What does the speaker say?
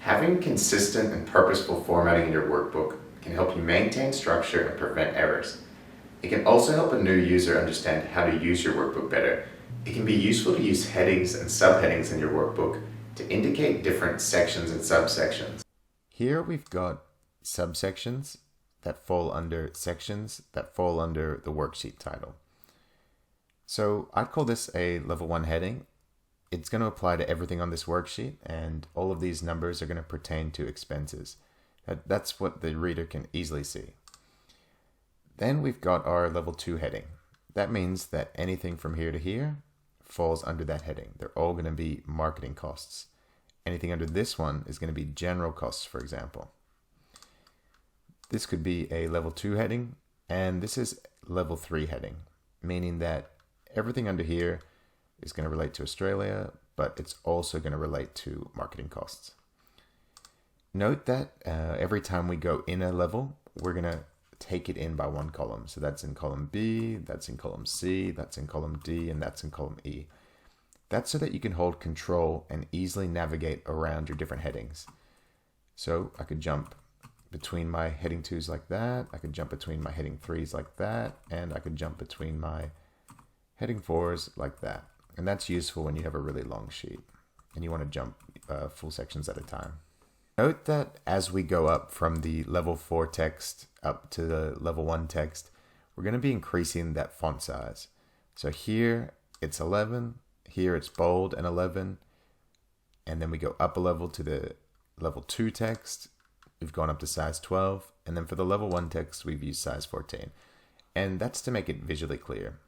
Having consistent and purposeful formatting in your workbook can help you maintain structure and prevent errors. It can also help a new user understand how to use your workbook better. It can be useful to use headings and subheadings in your workbook to indicate different sections and subsections. Here we've got subsections that fall under sections that fall under the worksheet title. So I'd call this a level 1 heading. It's going to apply to everything on this worksheet, and all of these numbers are going to pertain to expenses. That's what the reader can easily see. Then we've got our level 2 heading. That means that anything from here to here falls under that heading. They're all going to be marketing costs. Anything under this one is going to be general costs, for example. This could be a level 2 heading, and this is level 3 heading, meaning that everything under here is going to relate to Australia, but it's also going to relate to marketing costs. Note that every time we go in a level, we're going to take it in by one column. So that's in column B, that's in column C, that's in column D, and that's in column E. That's so that you can hold control and easily navigate around your different headings. So I could jump between my heading 2s like that, I could jump between my heading 3s like that, and I could jump between my heading 4s like that. And that's useful when you have a really long sheet and you want to jump full sections at a time. Note that as we go up from the level 4 text up to the level 1 text, we're going to be increasing that font size. So here it's 11, here it's bold and 11, and then we go up a level to the level 2 text. We've gone up to size 12, and then for the level 1 text, we've used size 14. And that's to make it visually clear.